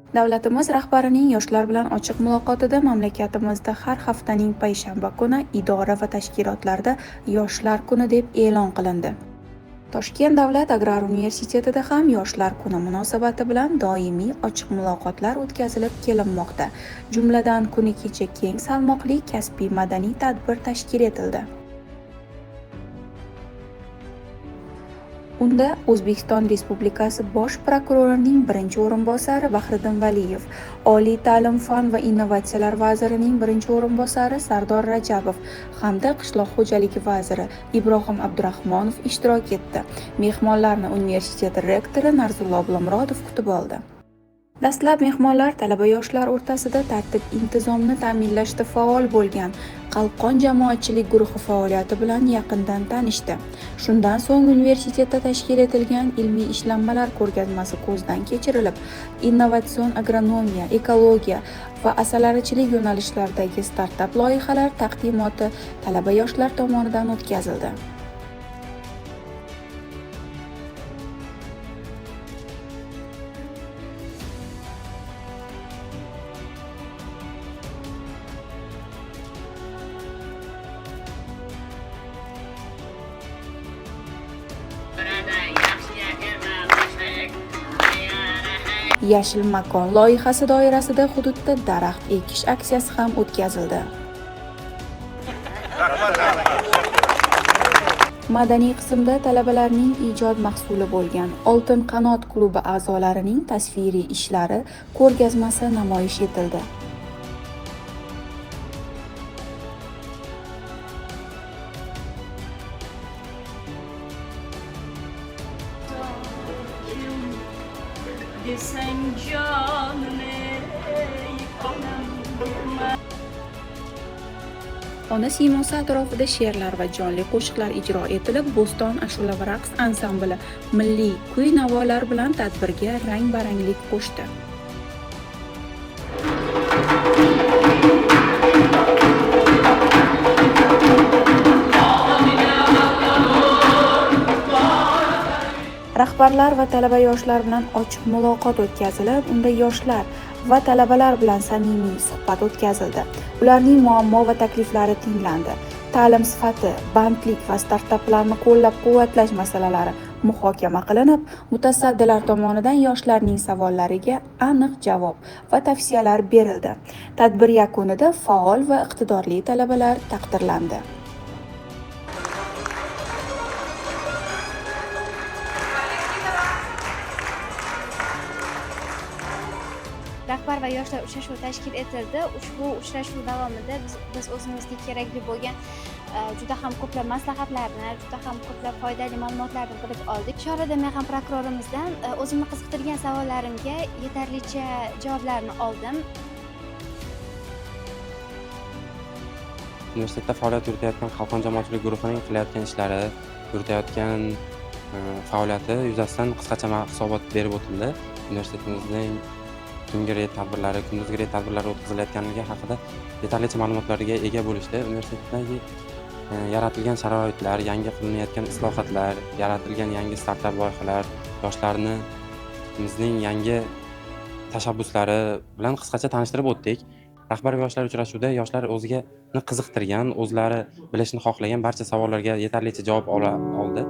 Davlatimiz rahbarining yoshlar bilan ochiq muloqotida mamlakatimizda har haftaning payshanba kuni idora va tashkilotlarda Yoshlar kuni deb e'lon qilindi. Toshkent davlat agrar universitetida ham Yoshlar kuni munosabati bilan doimiy ochiq muloqotlar o'tkazilib kelinmoqda. Jumladan, kuni kecha keng salmoqli kasbiy madaniy tadbir tashkil etildi. Unda O'zbekiston Respublikasi Bosh prokurorining birinchi o'rinbosari Bahriddin Valiyev, Oliy ta'lim, fan va innovatsiyalar vazirining birinchi o'rinbosari Sardor Rajabov hamda Qishloq xo'jaligi vaziri Ibrohim Abdurahmonov ishtirok etdi. Mehmonlarni universitet rektori Narzullo Ablomurodov kutib oldi. Dastlab mehmonlar talaba-yoshlar o'rtasida tartib-intizomni ta'minlashda faol bo'lgan Qalqon jamoatchilik guruhi faoliyati bilan yaqindan tanishdi. Shundan so'ng universitetda tashkil etilgan ilmiy ishlanmalar ko'rgazmasi ko'zdan kechirilib, innovatsion agronomiya, ekologiya va asalarichilik yo'nalishlaridagi startap loyihalar taqdimoti talaba-yoshlar tomonidan o'tkazildi. Yashil makon loyihasi doirasida hududda daraxt ekish aksiyasi ham o'tkazildi. Madaniy qismda talabalarning ijod mahsuli bo'lgan Oltin qanot klubi a'zolarining tasviriy ishlari ko'rgazmasi namoyish etildi. Desen canım ey anam. Ona siymosi atrofida she'rlar va jonli qo'shiqlar ijro etilib, Bo'ston ashula va raqs ansambli milliy kuy-navolar bilan tadbirga rang-baranglik qo'shdi. Rahbarlar va talaba-yoshlar bilan ochiq muloqot o'tkazilib, unda yoshlar va talabalar bilan samimiy suhbat o'tkazildi. Ularning muammo va takliflari tinglandi. Ta'lim sifati, bandlik va startaplarni qo'llab-quvvatlash masalalari muhokama qilinib, mutasaddilar tomonidan yoshlarning savollariga aniq javob va tavsiyalar berildi. Tadbir yakunida faol va iqtidorli talabalar taqdirlandi. Rahbar va yoshlar uchrashuvi tashkil etildi. Ushbu uchrashuv davomida biz o'zimizga kerakli bo'lgan juda ham ko'plab maslahatlarni, juda ham ko'plab foydali ma'lumotlarni bilib oldik. Shu orada men ham prokurorimizdan o'zimni qiziqtirgan savollarimga yetarlicha javoblarni oldim. Universitetda faoliyat yuritayotgan Qalqon jamoatchilik guruhining qilayotgan ishlari, yuritayotgan faoliyati yuzasidan qisqacha hisobot berib o'tildi. Universitetimizning tungi reyd tadbirlari, kunduzgi reyd tadbirlari o'tkazilayotganligi haqida yetarlicha ma'lumotlarga ega bo'lishdi. Universitetdagi yaratilgan sharoitlar, yangi qilinayotgan islohotlar, yaratilgan yangi startap loyihalar, yoshlarimizning yangi tashabbuslari bilan qisqacha tanishtirib o'tdik. Rahbar va yoshlar uchrashuvida yoshlar o'zini qiziqtirgan, o'zlari bilishni xohlagan barcha savollarga yetarlicha javob oldi.